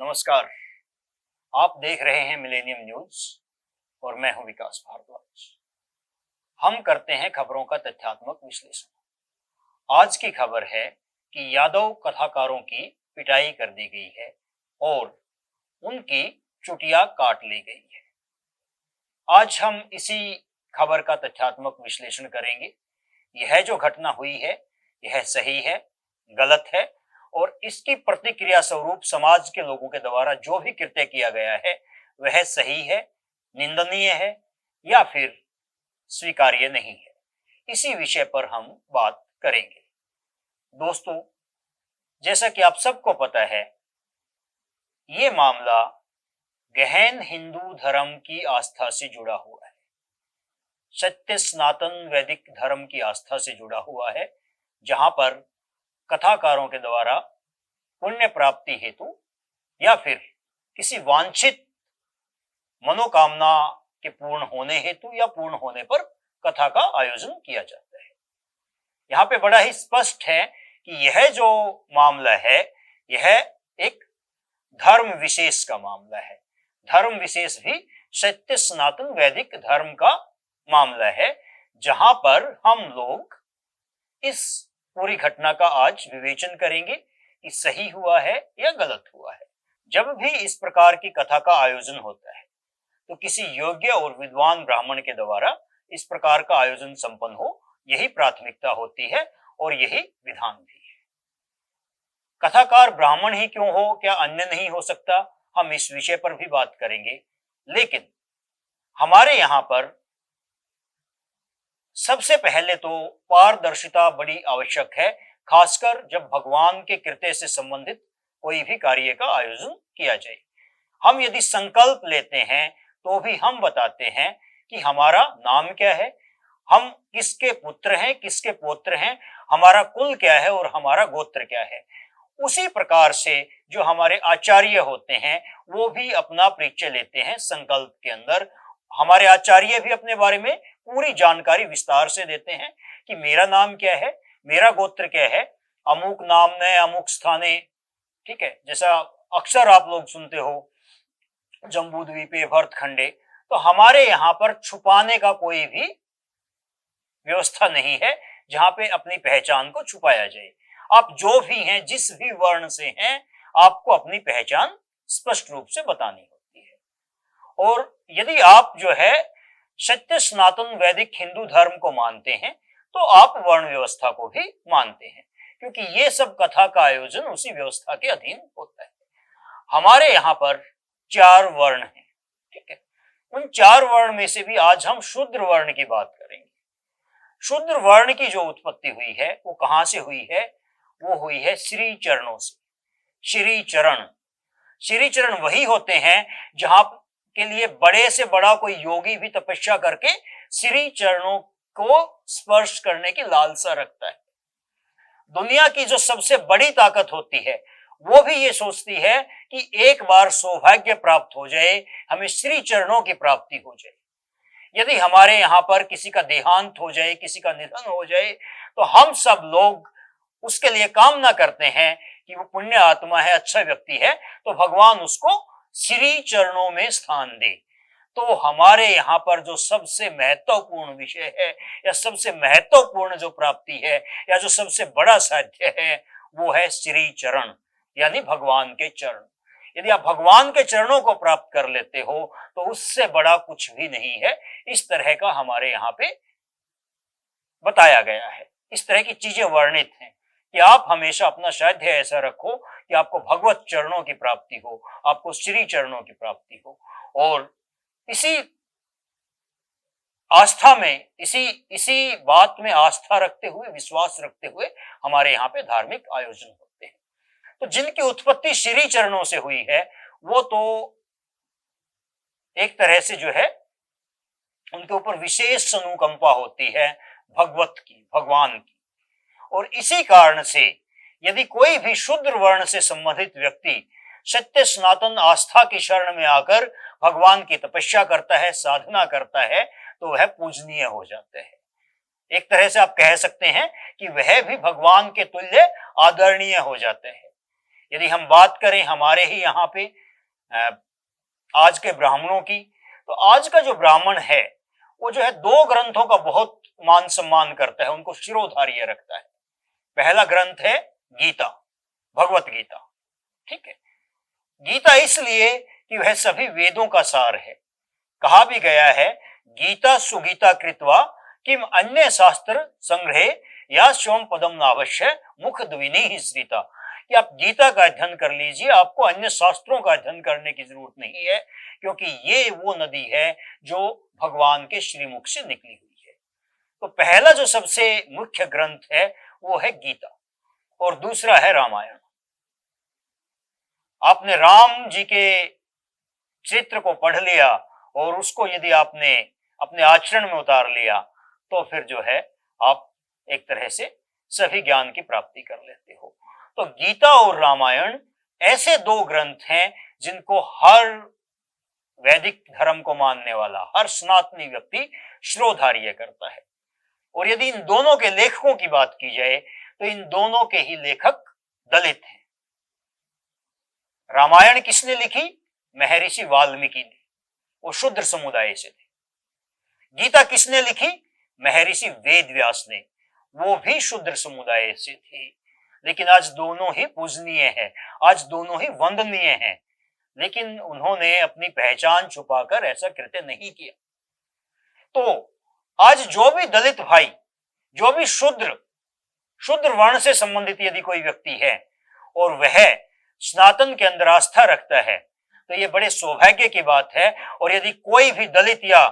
नमस्कार। आप देख रहे हैं मिलेनियम न्यूज और मैं हूं विकास भारद्वाज। हम करते हैं खबरों का तथ्यात्मक विश्लेषण। आज की खबर है कि यादव कथाकारों की पिटाई कर दी गई है और उनकी चुटिया काट ली गई है। आज हम इसी खबर का तथ्यात्मक विश्लेषण करेंगे। यह जो घटना हुई है यह सही है, गलत है और इसकी प्रतिक्रिया स्वरूप समाज के लोगों के द्वारा जो भी कृत्य किया गया है वह सही है, निंदनीय है या फिर स्वीकार्य नहीं है। इसी विषय पर हम बात करेंगे। दोस्तों, जैसा कि आप सबको पता है, ये मामला गहन हिंदू धर्म की आस्था से जुड़ा हुआ है, सत्य सनातन वैदिक धर्म की आस्था से जुड़ा हुआ है, जहां पर कथाकारों के द्वारा पुण्य प्राप्ति हेतु या फिर किसी वांछित मनोकामना के पूर्ण होने हेतु या पूर्ण होने पर कथा का आयोजन किया जाता है। यहाँ पे बड़ा ही स्पष्ट है कि यह जो मामला है यह एक धर्म विशेष का मामला है। धर्म विशेष भी सत्य सनातन वैदिक धर्म का मामला है, जहां पर हम लोग इस पूरी घटना का आज विवेचन करेंगे कि सही हुआ है या गलत हुआ है। जब भी इस प्रकार की कथा का आयोजन होता है तो किसी योग्य और विद्वान ब्राह्मण के द्वारा इस प्रकार का आयोजन संपन्न हो, यही प्राथमिकता होती है और यही विधान भी है। कथाकार ब्राह्मण ही क्यों हो, क्या अन्य नहीं हो सकता? हम इस विषय पर भी बात करेंगे। लेकिन हमारे यहां पर सबसे पहले तो पारदर्शिता बड़ी आवश्यक है, खासकर जब भगवान के कृत्य से संबंधित कोई भी कार्य का आयोजन किया जाए। हम यदि संकल्प लेते हैं तो भी हम बताते हैं कि हमारा नाम क्या है, हम किसके पुत्र हैं, किसके पौत्र हैं, हमारा कुल क्या है और हमारा गोत्र क्या है। उसी प्रकार से जो हमारे आचार्य होते हैं वो भी अपना परिचय लेते हैं संकल्प के अंदर। हमारे आचार्य भी अपने बारे में पूरी जानकारी विस्तार से देते हैं कि मेरा नाम क्या है, मेरा गोत्र क्या है, अमुक नाम ने अमुक स्थाने, ठीक है, जैसा अक्सर आप लोग सुनते हो जम्बूद्वीपे भरतखंडे। तो हमारे यहाँ पर छुपाने का कोई भी व्यवस्था नहीं है जहां पे अपनी पहचान को छुपाया जाए। आप जो भी हैं, जिस भी वर्ण से हैं, आपको अपनी पहचान स्पष्ट रूप से बतानी होती है। और यदि आप जो है सत्य सनातन वैदिक हिंदू धर्म को मानते हैं तो आप वर्ण व्यवस्था को भी मानते हैं, क्योंकि ये सब कथा का आयोजन उसी व्यवस्था के अधीन होता है। हमारे यहाँ पर 4 वर्ण हैं, ठीक है। उन 4 वर्ण में से भी आज हम शूद्र वर्ण की बात करेंगे। शूद्र वर्ण की जो उत्पत्ति हुई है वो कहां से हुई है? वो हुई है श्री चरणों से। श्री चरण, श्री चरण वही होते हैं जहां के लिए बड़े से बड़ा कोई योगी भी तपस्या करके श्री चरणों को स्पर्श करने की लालसा रखता है। दुनिया की जो सबसे बड़ी ताकत होती है वो भी ये सोचती है कि एक बार सौभाग्य प्राप्त हो जाए, हमें श्री चरणों की प्राप्ति हो जाए। यदि हमारे यहाँ पर किसी का देहांत हो जाए, किसी का निधन हो जाए, तो हम सब लोग उसके लिए कामना करते हैं कि वो पुण्य आत्मा है, अच्छा व्यक्ति है, तो भगवान उसको श्री चरणों में स्थान दे। तो हमारे यहाँ पर जो सबसे महत्वपूर्ण विषय है या सबसे महत्वपूर्ण जो प्राप्ति है या जो सबसे बड़ा साध्य है वो है श्री चरण, यानी भगवान के चरण। यदि आप भगवान के चरणों को प्राप्त कर लेते हो तो उससे बड़ा कुछ भी नहीं है। इस तरह का हमारे यहाँ पे बताया गया है, इस तरह की चीजें वर्णित हैं कि आप हमेशा अपना साध्य ऐसा रखो कि आपको भगवत चरणों की प्राप्ति हो, आपको श्री चरणों की प्राप्ति हो। और इसी आस्था में, इसी बात में आस्था रखते हुए, विश्वास रखते हुए हमारे यहाँ पे धार्मिक आयोजन होते हैं। तो जिनकी उत्पत्ति श्री चरणों से हुई है वो तो एक तरह से जो है उनके ऊपर विशेष अनुकंपा होती है भगवत की, भगवान की। और इसी कारण से यदि कोई भी शूद्र वर्ण से संबंधित व्यक्ति सत्य सनातन आस्था की शरण में आकर भगवान की तपस्या करता है, साधना करता है, तो वह पूजनीय हो जाते हैं। एक तरह से आप कह सकते हैं कि वह भी भगवान के तुल्य आदरणीय हो जाते हैं। यदि हम बात करें हमारे ही यहाँ पे आज के ब्राह्मणों की, तो आज का जो ब्राह्मण है वो जो है दो ग्रंथों का बहुत मान सम्मान करता है, उनको शिरोधार्य रखता है। पहला ग्रंथ है गीता, भगवत गीता। ठीक है, गीता इसलिए कि वह सभी वेदों का सार है। कहा भी गया है, गीता सुगीता कृत्वा किम अन्य शास्त्र संग्रहे या सोम पदम नावश्य मुख द्विनी ही श्रीता, कि आप गीता का अध्ययन कर लीजिए, आपको अन्य शास्त्रों का अध्ययन करने की जरूरत नहीं है, क्योंकि ये वो नदी है जो भगवान के श्रीमुख से निकली हुई है। तो पहला जो सबसे मुख्य ग्रंथ है वो है गीता, और दूसरा है रामायण। आपने राम जी के चरित्र को पढ़ लिया और उसको यदि आपने अपने आचरण में उतार लिया तो फिर जो है आप एक तरह से सभी ज्ञान की प्राप्ति कर लेते हो। तो गीता और रामायण ऐसे दो ग्रंथ हैं जिनको हर वैदिक धर्म को मानने वाला हर सनातनी व्यक्ति शिरोधार्य करता है। और यदि इन दोनों के लेखकों की बात की जाए तो इन दोनों के ही लेखक दलित हैं। रामायण किसने लिखी? महर्षि वाल्मीकि ने, वो शूद्र समुदाय से थे। गीता किसने लिखी? महर्षि वेदव्यास ने, वो भी शूद्र समुदाय से थे। लेकिन आज दोनों ही पूजनीय हैं, आज दोनों ही वंदनीय हैं, लेकिन उन्होंने अपनी पहचान छुपाकर ऐसा कृत्य नहीं किया। तो आज जो भी दलित भाई, जो भी शूद्र वर्ण से संबंधित यदि कोई व्यक्ति है और वह सनातन के अंदर आस्था रखता है तो ये बड़े सौभाग्य की बात है। और यदि कोई भी दलित या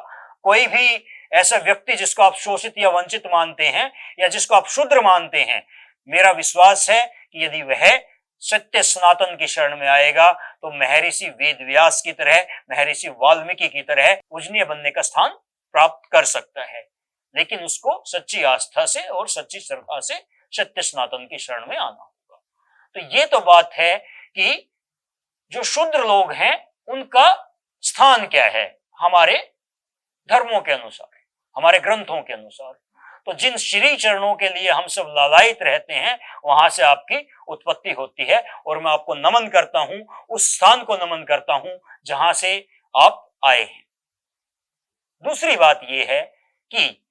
कोई भी ऐसा व्यक्ति जिसको आप शोषित या वंचित मानते हैं या जिसको आप शूद्र मानते हैं, मेरा विश्वास है कि यदि वह सत्य सनातन की शरण में आएगा तो महर्षि वेदव्यास की तरह, महर्षि वाल्मीकि की तरह पूजनीय बनने का स्थान प्राप्त कर सकता है। लेकिन उसको सच्ची आस्था से और सच्ची श्रद्धा से सत्य सनातन की शरण में आना होगा। तो ये तो बात है कि जो शूद्र लोग हैं उनका स्थान क्या है हमारे धर्मों के अनुसार, हमारे ग्रंथों के अनुसार। तो जिन श्री चरणों के लिए हम सब लालायित रहते हैं वहां से आपकी उत्पत्ति होती है, और मैं आपको नमन करता हूं, उस स्थान को नमन करता हूं जहां से आप आए हैं। दूसरी बात यह है कि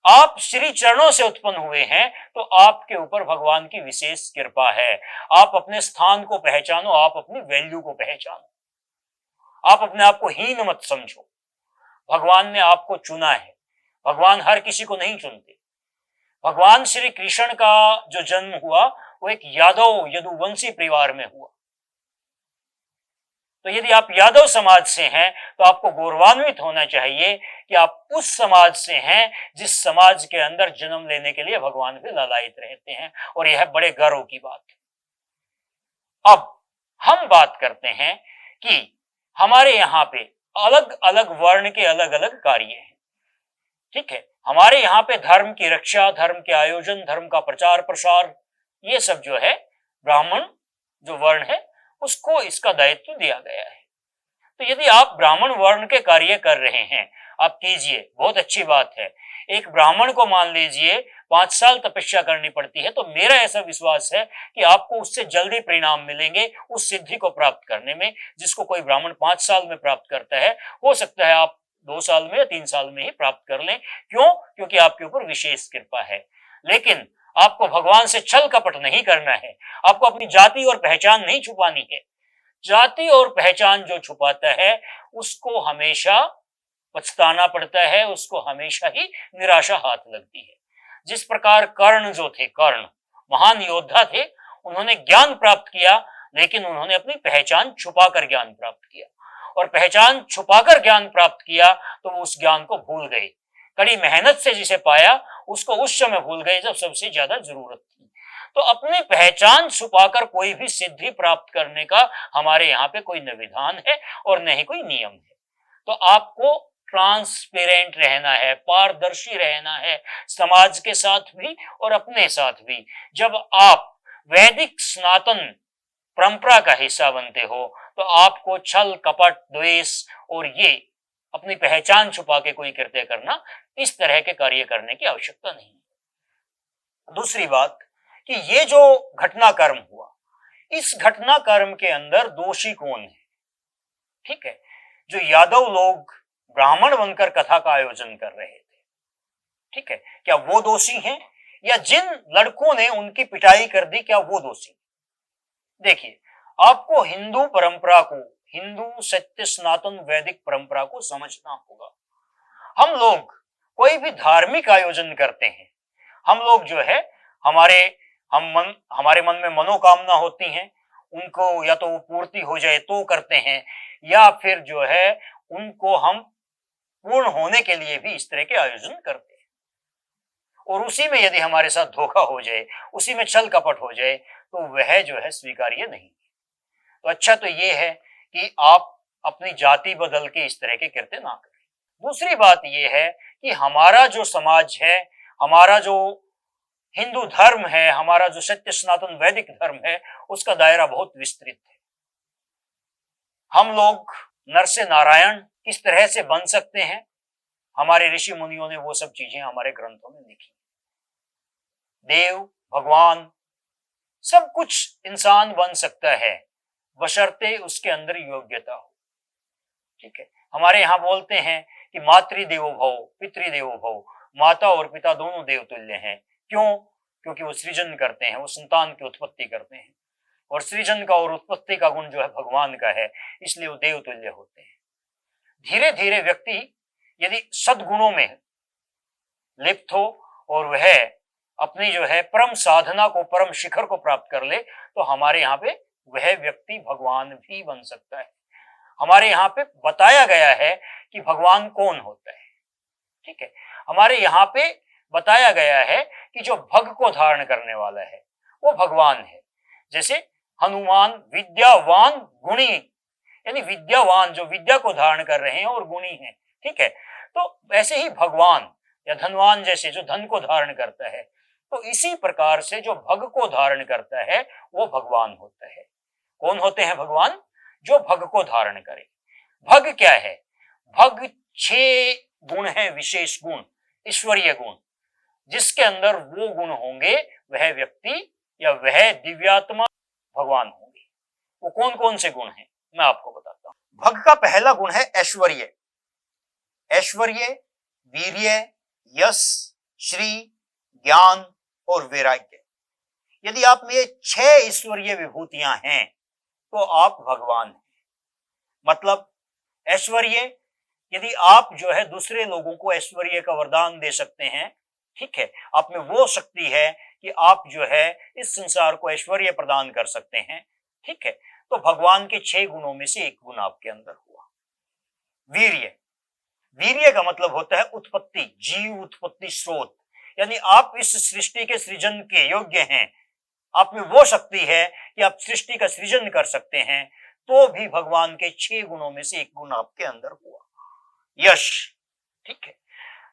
आप श्री चरणों से उत्पन्न हुए हैं तो आपके ऊपर भगवान की विशेष कृपा है। आप अपने स्थान को पहचानो, आप अपनी वैल्यू को पहचानो, आप अपने आप को हीन मत समझो। भगवान ने आपको चुना है, भगवान हर किसी को नहीं चुनते। भगवान श्री कृष्ण का जो जन्म हुआ वो एक यादव यदुवंशी परिवार में हुआ। तो यदि आप यादव समाज से हैं तो आपको गौरवान्वित होना चाहिए कि आप उस समाज से हैं जिस समाज के अंदर जन्म लेने के लिए भगवान भी लालायित रहते हैं, और यह बड़े गर्व की बात है। अब हम बात करते हैं कि हमारे यहाँ पे अलग अलग वर्ण के अलग अलग कार्य हैं। ठीक है, हमारे यहाँ पे धर्म की रक्षा, धर्म के आयोजन, धर्म का प्रचार प्रसार, ये सब जो है ब्राह्मण जो वर्ण है उसको इसका दायित्व दिया गया है। तो यदि आप ब्राह्मण वर्ण के कार्य कर रहे हैं, आप कीजिए, बहुत अच्छी बात है। एक ब्राह्मण को मान लीजिए 5 साल तपस्या करनी पड़ती है, तो मेरा ऐसा विश्वास है कि आपको उससे जल्दी परिणाम मिलेंगे उस सिद्धि को प्राप्त करने में, जिसको कोई ब्राह्मण 5 साल में प्राप्त करता है, हो सकता है आप 2 साल में या 3 साल में ही प्राप्त कर लें। क्यों? क्योंकि आपके ऊपर विशेष कृपा है। लेकिन आपको भगवान से छल कपट नहीं करना है, आपको अपनी जाति और पहचान नहीं छुपानी है। जाति और पहचान जो छुपाता है उसको हमेशा पछताना पड़ता है, उसको हमेशा ही निराशा हाथ लगती है। जिस प्रकार कर्ण जो थे, कर्ण महान योद्धा थे, उन्होंने ज्ञान प्राप्त किया लेकिन उन्होंने अपनी पहचान छुपाकर ज्ञान प्राप्त किया, और पहचान छुपाकर ज्ञान प्राप्त किया तो वो उस ज्ञान को भूल गए। कड़ी मेहनत से जिसे पाया उसको उस समय भूल गए जब सबसे ज्यादा जरूरत थी। तो अपनी पहचान छुपाकर कोई भी सिद्धि प्राप्त करने का हमारे यहाँ पे कोई न विधान है और न ही कोई नियम है। तो आपको ट्रांसपेरेंट रहना है, पारदर्शी रहना है, समाज के साथ भी और अपने साथ भी। जब आप वैदिक सनातन परंपरा का हिस्सा बनते हो तो आपको छल कपट द्वेष और ये अपनी पहचान छुपा के कोई कृत्य करना, इस तरह के कार्य करने की आवश्यकता नहीं है। दूसरी बात कि ये जो घटनाक्रम हुआ इस घटनाक्रम के अंदर दोषी कौन है? ठीक है, जो यादव लोग ब्राह्मण बनकर कथा का आयोजन कर रहे थे, ठीक है, क्या वो दोषी हैं, या जिन लड़कों ने उनकी पिटाई कर दी क्या वो दोषी? देखिए, आपको हिंदू परंपरा को, हिंदू सत्य सनातन वैदिक परंपरा को समझना होगा। हम लोग कोई भी धार्मिक आयोजन करते हैं, हम लोग जो है हमारे मन में मनोकामना होती हैं, उनको या तो वो पूर्ति हो जाए तो करते हैं, या फिर जो है उनको हम पूर्ण होने के लिए भी इस तरह के आयोजन करते हैं। और उसी में यदि हमारे साथ धोखा हो जाए, उसी में छल कपट हो जाए, तो वह जो है स्वीकार्य नहीं। तो अच्छा तो ये है कि आप अपनी जाति बदल के इस तरह के कृत्य ना करें। दूसरी बात यह है कि हमारा जो समाज है, हमारा जो हिंदू धर्म है, हमारा जो सत्य सनातन वैदिक धर्म है, उसका दायरा बहुत विस्तृत है। हम लोग नर से नारायण किस तरह से बन सकते हैं, हमारे ऋषि मुनियों ने वो सब चीजें हमारे ग्रंथों में लिखी। देव, भगवान, सब कुछ इंसान बन सकता है बशर्ते उसके अंदर योग्यता हो। ठीक है, हमारे यहाँ बोलते हैं कि मातृदेवो भव, पितृदेवो भव, माता और पिता दोनों देवतुल्य हैं। क्यों? क्योंकि वो सृजन करते हैं, वो संतान की उत्पत्ति करते हैं, और सृजन का और उत्पत्ति का गुण जो है भगवान का है, इसलिए वो देवतुल्य होते हैं। धीरे धीरे व्यक्ति यदि सद्गुणों में लिप्त हो और वह अपनी जो है परम साधना को, परम शिखर को प्राप्त कर ले, तो हमारे यहाँ पे वह व्यक्ति भगवान भी बन सकता है। हमारे यहाँ पे बताया गया है कि भगवान कौन होता है। ठीक है, हमारे यहाँ पे बताया गया है कि जो भग को धारण करने वाला है वो भगवान है। जैसे हनुमान विद्यावान गुणी, यानी विद्यावान जो विद्या को धारण कर रहे हैं और गुणी हैं। ठीक है, तो ऐसे ही भगवान या धनवान जैसे जो धन को धारण करता है, तो इसी प्रकार से जो भग को धारण करता है वो भगवान होता है। कौन होते हैं भगवान? जो भग को धारण करे। भग क्या है? भग 6 गुण है, विशेष गुण, ईश्वरीय गुण। जिसके अंदर वो गुण होंगे वह व्यक्ति या वह दिव्यात्मा भगवान होंगे। वो कौन कौन से गुण हैं मैं आपको बताता हूं। भग का पहला गुण है ऐश्वर्य। ऐश्वर्य, वीर्य, यश, श्री, ज्ञान और वैराग्य। यदि आप में ये 6 ईश्वरीय विभूतियां हैं तो आप भगवान हैं। मतलब ऐश्वर्य, यदि आप जो है दूसरे लोगों को ऐश्वर्य का वरदान दे सकते हैं, ठीक है, आप में वो शक्ति है कि आप जो है इस संसार को ऐश्वर्य प्रदान कर सकते हैं। ठीक है, तो भगवान के 6 गुणों में से एक गुण आपके अंदर हुआ। वीर्य, वीर्य का मतलब होता है उत्पत्ति, जीव उत्पत्ति स्रोत, यानी आप इस सृष्टि के सृजन के योग्य हैं। आप में वो शक्ति है कि आप सृष्टि का सृजन कर सकते हैं। तो भी भगवान के 6 गुणों में से एक गुण आपके अंदर हुआ, यश। ठीक है,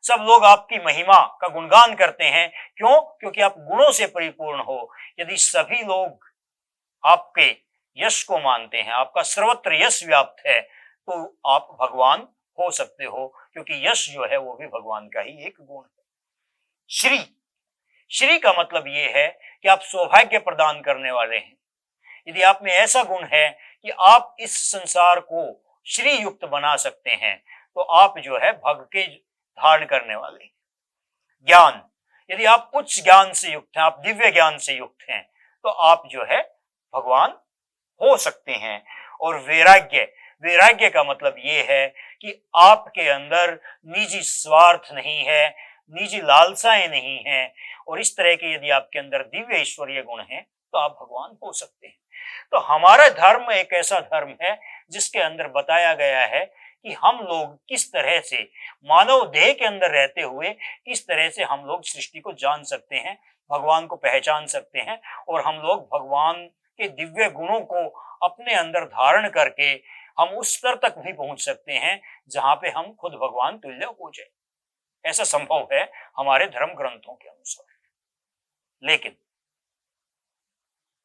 सब लोग आपकी महिमा का गुणगान करते हैं। क्यों? क्योंकि आप गुणों से परिपूर्ण हो। यदि सभी लोग आपके यश को मानते हैं, आपका सर्वत्र यश व्याप्त है, तो आप भगवान हो सकते हो, क्योंकि यश जो है वो भी भगवान का ही एक गुण है। श्री, श्री का मतलब ये है कि आप सौभाग्य प्रदान करने वाले हैं। यदि आप में ऐसा गुण है कि आप इस संसार को श्री युक्त बना सकते हैं, तो आप जो है भग के धारण करने वाले हैं। ज्ञान, यदि आप उच्च ज्ञान से युक्त हैं, आप दिव्य ज्ञान से युक्त हैं, तो आप जो है भगवान हो सकते हैं। और वैराग्य, वैराग्य का मतलब ये है कि आपके अंदर निजी स्वार्थ नहीं है, निजी लालसाएं नहीं हैं, और इस तरह के यदि आपके अंदर दिव्य ईश्वरीय गुण हैं तो आप भगवान हो सकते हैं। तो हमारा धर्म एक ऐसा धर्म है जिसके अंदर बताया गया है कि हम लोग किस तरह से मानव देह के अंदर रहते हुए किस तरह से हम लोग सृष्टि को जान सकते हैं, भगवान को पहचान सकते हैं, और हम लोग भगवान के दिव्य गुणों को अपने अंदर धारण करके हम उस स्तर तक भी पहुंच सकते हैं जहां पे हम खुद भगवान तुल्य हो जाए। ऐसा संभव है हमारे धर्म ग्रंथों के अनुसार। लेकिन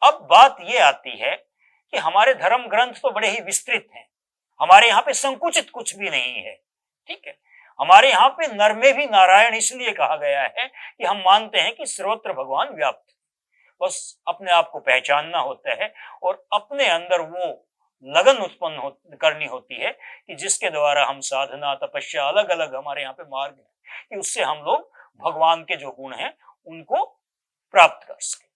अब बात यह आती है कि हमारे धर्म ग्रंथ तो बड़े ही विस्तृत हैं, हमारे यहाँ पे संकुचित कुछ भी नहीं है। ठीक है, हमारे यहाँ पे नर में भी नारायण इसलिए कहा गया है कि हम मानते हैं कि सर्वत्र भगवान व्याप्त है। बस अपने आप को पहचानना होता है और अपने अंदर वो लगन करनी होती है कि जिसके द्वारा हम साधना, तपस्या, अलग अलग हमारे यहाँ पे मार्ग है कि उससे हम लोग भगवान के जो गुण हैं उनको प्राप्त कर सके।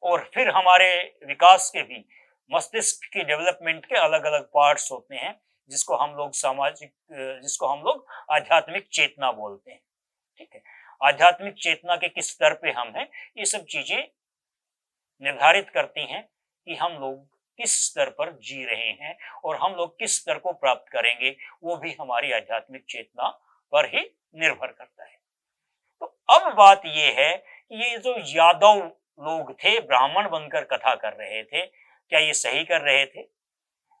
और फिर हमारे विकास के भी मस्तिष्क की डेवलपमेंट के अलग अलग पार्ट्स होते हैं जिसको हम लोग जिसको हम लोग आध्यात्मिक चेतना बोलते हैं। ठीक है, आध्यात्मिक चेतना के किस स्तर पे हम हैं, ये सब चीजें निर्धारित करती हैं कि हम लोग किस स्तर पर जी रहे हैं और हम लोग किस स्तर को प्राप्त करेंगे, वो भी हमारी आध्यात्मिक चेतना पर ही निर्भर करता है। तो अब बात ये है कि ये जो यादव लोग थे, ब्राह्मण बनकर कथा कर रहे थे, क्या ये सही कर रहे थे?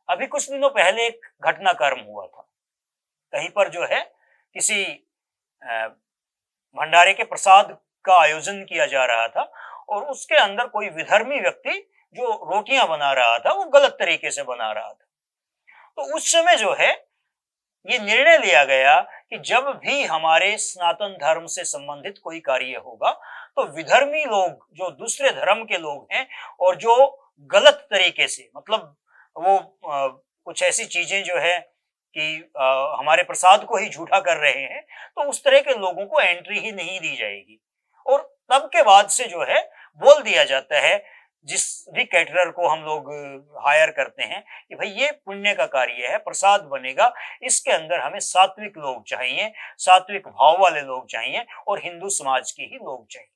अभी कुछ दिनों पहले एक घटनाक्रम हुआ था। कहीं पर जो है किसी भंडारे के प्रसाद का आयोजन किया जा रहा था और उसके अंदर कोई विधर्मी व्यक्ति जो रोटियां बना रहा था वो गलत तरीके से बना रहा था। तो उस समय जो है ये निर्णय लिया गया कि जब भी हमारे सनातन धर्म से संबंधित कोई कार्य होगा तो विधर्मी लोग, जो दूसरे धर्म के लोग हैं और जो गलत तरीके से, मतलब वो कुछ ऐसी चीजें जो है कि हमारे प्रसाद को ही झूठा कर रहे हैं, तो उस तरह के लोगों को एंट्री ही नहीं दी जाएगी। और तब के बाद से जो है बोल दिया जाता है, जिस भी कैटरर को हम लोग हायर करते हैं कि भाई ये पुण्य का कार्य है, प्रसाद बनेगा, इसके अंदर हमें सात्विक लोग चाहिए, सात्विक भाव वाले लोग चाहिए और हिंदू समाज के ही लोग चाहिए।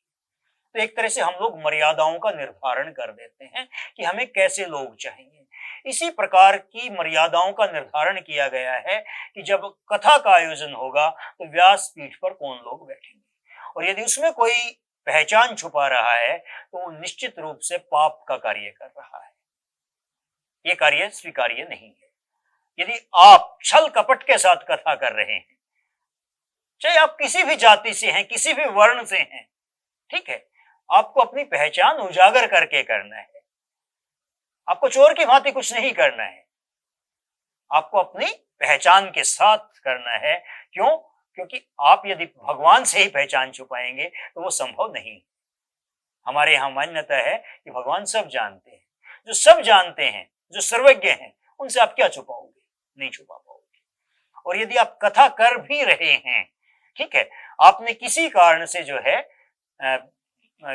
तो एक तरह से हम लोग मर्यादाओं का निर्धारण कर देते हैं कि हमें कैसे लोग चाहिए। इसी प्रकार की मर्यादाओं का निर्धारण किया गया है कि जब कथा का आयोजन होगा तो व्यास पीठ पर कौन लोग बैठेंगे, और यदि उसमें कोई पहचान छुपा रहा है तो वो निश्चित रूप से पाप का कार्य कर रहा है। ये कार्य स्वीकार्य नहीं है। यदि आप छल कपट के साथ कथा कर रहे हैं, चाहे आप किसी भी जाति से हैं, किसी भी वर्ण से हैं, ठीक है, आपको अपनी पहचान उजागर करके करना है। आपको चोर की भांति कुछ नहीं करना है, आपको अपनी पहचान के साथ करना है। क्यों? क्योंकि आप यदि भगवान से ही पहचान छुपाएंगे तो वो संभव नहीं। हमारे यहाँ मान्यता है कि भगवान सब जानते हैं। जो सब जानते हैं, जो सर्वज्ञ हैं, उनसे आप क्या छुपाओगे? नहीं छुपा पाओगे। और यदि आप कथा कर भी रहे हैं, ठीक है, आपने किसी कारण से जो है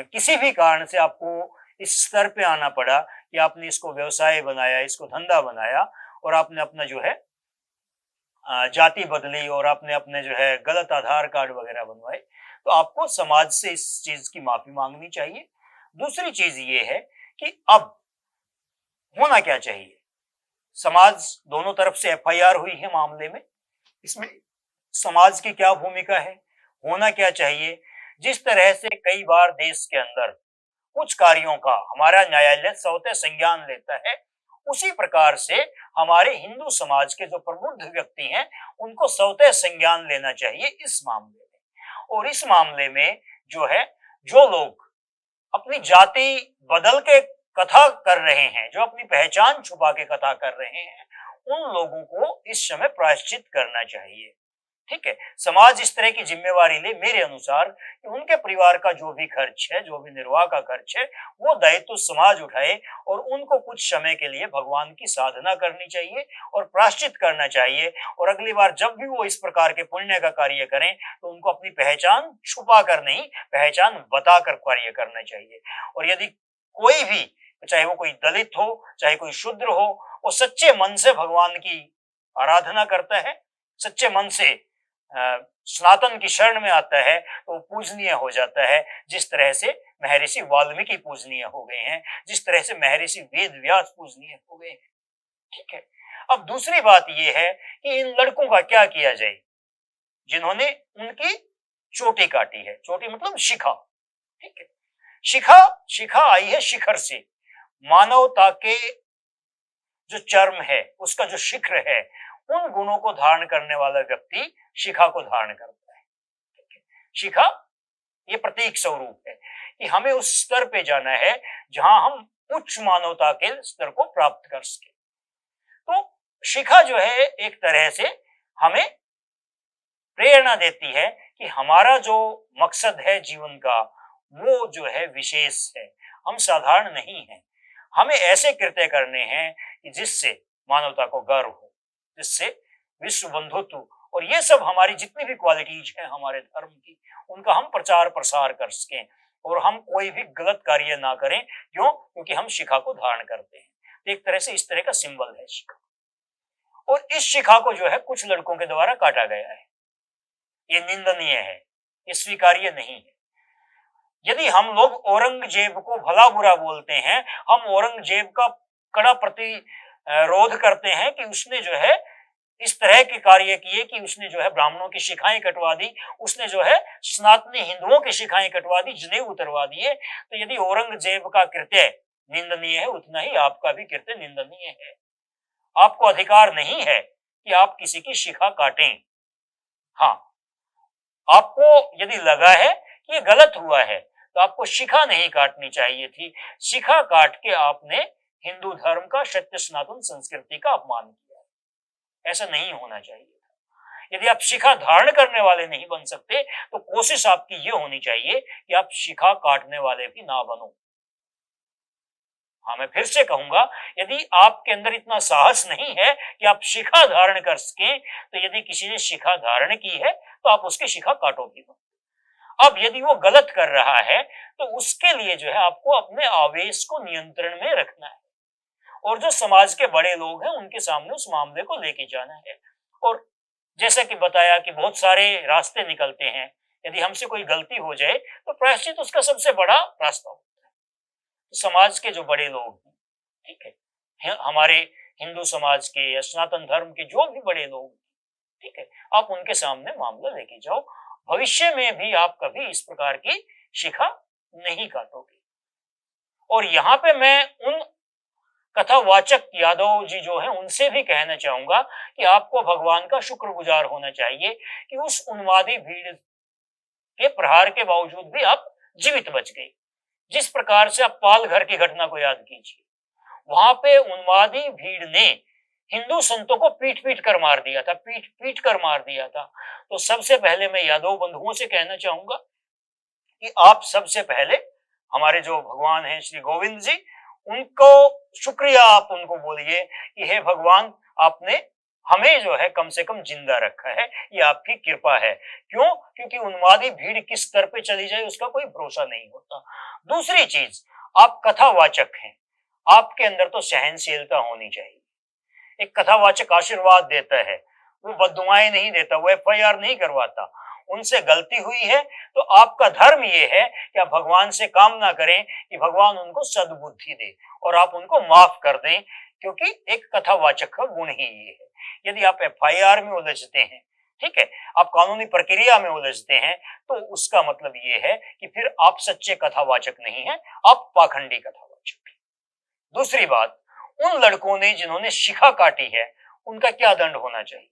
किसी भी कारण से आपको इस स्तर पे आना पड़ा कि आपने इसको व्यवसाय बनाया, इसको धंधा बनाया और आपने अपना जो है जाति बदली और आपने अपने जो है गलत आधार कार्ड वगैरह बनवाए, तो आपको समाज से इस चीज की माफी मांगनी चाहिए। दूसरी चीज ये है कि अब होना क्या चाहिए। समाज दोनों तरफ से एफआईआर हुई है मामले में, इसमें समाज की क्या भूमिका है, होना क्या चाहिए। जिस तरह से कई बार देश के अंदर कुछ कार्यों का हमारा न्यायालय स्वतः संज्ञान लेता है, उसी प्रकार से हमारे हिंदू समाज के जो प्रबुद्ध व्यक्ति हैं उनको स्वतः संज्ञान लेना चाहिए इस मामले में। और इस मामले में जो है, जो लोग अपनी जाति बदल के कथा कर रहे हैं, जो अपनी पहचान छुपा के कथा कर रहे हैं, उन लोगों को इस समय प्रायश्चित करना चाहिए। ठीक है, समाज इस तरह की जिम्मेवारी ले, मेरे अनुसार कि उनके परिवार का जो भी खर्च है, जो भी निर्वाह का खर्च है, वो दायित्व समाज उठाए और उनको कुछ समय के लिए भगवान की साधना करनी चाहिए और प्रायश्चित करना चाहिए। और अगली बार जब भी वो इस प्रकार के पुण्य का कार्य करें तो उनको अपनी पहचान छुपा कर नहीं, पहचान बताकर कार्य करना चाहिए। और यदि कोई भी, चाहे वो कोई दलित हो, चाहे कोई शूद्र हो, वो सच्चे मन से भगवान की आराधना करता है, सच्चे मन से सनातन की शरण में आता है, तो पूजनीय हो जाता है। जिस तरह से महर्षि वाल्मीकि पूजनीय हो गए हैं, जिस तरह से महर्षि वेद व्यास पूजनीय हो गए हैं। ठीक है, अब दूसरी बात यह है कि इन लड़कों का क्या किया जाए जिन्होंने उनकी चोटी काटी है। चोटी मतलब शिखा। ठीक है, शिखा, शिखा आई है शिखर से। मानवता के जो चर्म है, उसका जो शिखर है, उन गुणों को धारण करने वाला व्यक्ति शिखा को धारण करता है। शिखा ये प्रतीक स्वरूप है कि हमें उस स्तर पे जाना है जहां हम उच्च मानवता के स्तर को प्राप्त कर सके। तो शिखा जो है एक तरह से हमें प्रेरणा देती है कि हमारा जो मकसद है जीवन का, वो जो है विशेष है। हम साधारण नहीं हैं। हमें ऐसे कृत्य करने हैं कि जिससे मानवता को गर्व हो, जिससे विश्व बंधुत्व और ये सब हमारी जितनी भी क्वालिटीज हैं हमारे धर्म की, उनका हम प्रचार प्रसार कर सकें और हम कोई भी गलत कार्य ना करें। क्यों? क्योंकि हम शिखा को धारण करते हैं। तो एक तरह से इस तरह का सिंबल है शिखा, और इस शिखा को जो है कुछ लड़कों के द्वारा काटा गया है। ये निंदनीय है, ये स्वीकार्य नहीं है। यदि हम लोग औरंगजेब को भला बुरा बोलते हैं, हम औरंगजेब का कड़ा प्रतिरोध करते हैं कि उसने जो है इस तरह के कार्य किए कि उसने जो है ब्राह्मणों की शिखाएं कटवा दी, उसने जो है सनातनी हिंदुओं की शिखाएं कटवा दी, जनेऊ उतरवा दिए। तो यदि औरंगजेब का कृत्य निंदनीय है, उतना ही आपका भी कृत्य निंदनीय है। आपको अधिकार नहीं है कि आप किसी की शिखा काटें। हाँ, आपको यदि लगा है कि ये गलत हुआ है तो आपको शिखा नहीं काटनी चाहिए थी। शिखा काट के आपने हिंदू धर्म का, सत्य सनातन संस्कृति का अपमान किया। ऐसा नहीं होना चाहिए था। यदि आप शिखा धारण करने वाले नहीं बन सकते तो कोशिश आपकी ये होनी चाहिए कि आप शिखा काटने वाले भी ना बनो। हाँ, मैं फिर से कहूंगा, यदि आपके अंदर इतना साहस नहीं है कि आप शिखा धारण कर सकें, तो यदि किसी ने शिखा धारण की है तो आप उसकी शिखा काटो भी मत। अब यदि वो गलत कर रहा है तो उसके लिए जो है आपको अपने आवेश को नियंत्रण में रखना है, और जो समाज के बड़े लोग हैं उनके सामने उस मामले को लेके जाना है। और जैसा कि बताया कि बहुत सारे रास्ते निकलते हैं। यदि हमसे कोई गलती हो जाए तो प्रायश्चित उसका सबसे बड़ा रास्ता होता है। तो समाज के जो बड़े लोग हैं, ठीक है, हमारे हिंदू समाज के या सनातन धर्म के जो भी बड़े लोग, ठीक है, आप उनके सामने मामला लेके जाओ। भविष्य में भी आप कभी इस प्रकार की शिखा नहीं काटोगे। और यहाँ पे मैं उन कथावाचक यादव जी जो हैं उनसे भी कहना चाहूंगा कि आपको भगवान का शुक्रगुजार होना चाहिए कि उस उन्मादी भीड़ के प्रहार के बावजूद भी आप जीवित बच गए। जिस प्रकार से आप पाल घर की घटना को याद कीजिए, वहां पे उन्मादी भीड़ ने हिंदू संतों को पीट पीट कर मार दिया था, पीट पीट कर मार दिया था। तो सबसे पहले मैं यादव बंधुओं से कहना चाहूंगा कि आप सबसे पहले हमारे जो भगवान हैं श्री गोविंद जी, उनको शुक्रिया आप उनको बोलिए कि हे भगवान, आपने हमें जो है कम से कम जिंदा रखा है, ये आपकी कृपा है। क्यों? क्योंकि उन्मादी भीड़ किस स्तर पे चली जाए उसका कोई भरोसा नहीं होता। दूसरी चीज, आप कथावाचक हैं, आपके अंदर तो सहनशीलता होनी चाहिए। एक कथावाचक आशीर्वाद देता है, वो बद्दुआएं नहीं देता, वो एफआईआर नहीं करवाता। उनसे गलती हुई है तो आपका धर्म ये है कि आप भगवान से कामना करें कि भगवान उनको सद्बुद्धि दे और आप उनको माफ कर दें, क्योंकि एक कथावाचक का गुण ही ये है। यदि आप एफआईआर में उलझते हैं, ठीक है, आप कानूनी प्रक्रिया में उलझते हैं, तो उसका मतलब ये है कि फिर आप सच्चे कथावाचक नहीं हैं, आप पाखंडी कथावाचक हैं। दूसरी बात, उन लड़कों ने जिन्होंने शिखा काटी है उनका क्या दंड होना चाहिए?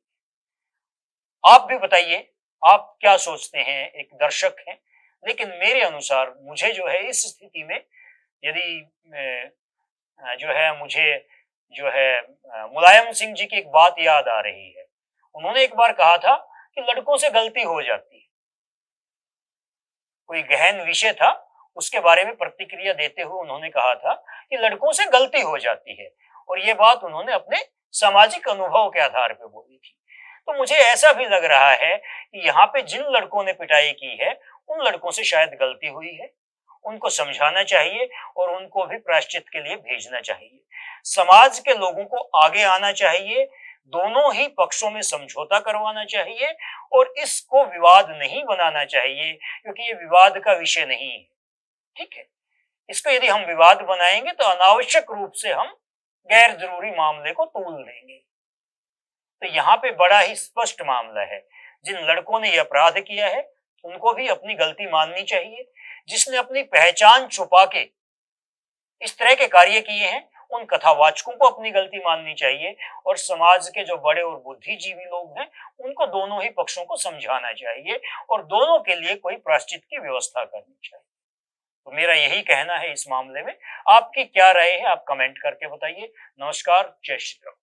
आप भी बताइए, आप क्या सोचते हैं? एक दर्शक हैं, लेकिन मेरे अनुसार मुझे जो है इस स्थिति में, यदि जो है मुझे जो है मुलायम सिंह जी की एक बात याद आ रही है। उन्होंने एक बार कहा था कि लड़कों से गलती हो जाती है। कोई गहन विषय था, उसके बारे में प्रतिक्रिया देते हुए उन्होंने कहा था कि लड़कों से गलती हो जाती है, और ये बात उन्होंने अपने सामाजिक अनुभव के आधार पर बोली थी। तो मुझे ऐसा भी लग रहा है कि यहाँ पे जिन लड़कों ने पिटाई की है उन लड़कों से शायद गलती हुई है, उनको समझाना चाहिए और उनको भी प्रायश्चित के लिए भेजना चाहिए। समाज के लोगों को आगे आना चाहिए, दोनों ही पक्षों में समझौता करवाना चाहिए और इसको विवाद नहीं बनाना चाहिए, क्योंकि ये विवाद का विषय नहीं है। ठीक है, इसको यदि हम विवाद बनाएंगे तो अनावश्यक रूप से हम गैर जरूरी मामले को तूल देंगे। तो यहाँ पे बड़ा ही स्पष्ट मामला है। जिन लड़कों ने यह अपराध किया है उनको भी अपनी गलती माननी चाहिए। जिसने अपनी पहचान छुपा के इस तरह के कार्य किए हैं उन कथावाचकों को अपनी गलती माननी चाहिए, और समाज के जो बड़े और बुद्धिजीवी लोग हैं उनको दोनों ही पक्षों को समझाना चाहिए और दोनों के लिए कोई प्रायश्चित की व्यवस्था करनी चाहिए। तो मेरा यही कहना है इस मामले में। आपकी क्या राय है आप कमेंट करके बताइए। नमस्कार, जय श्री राम।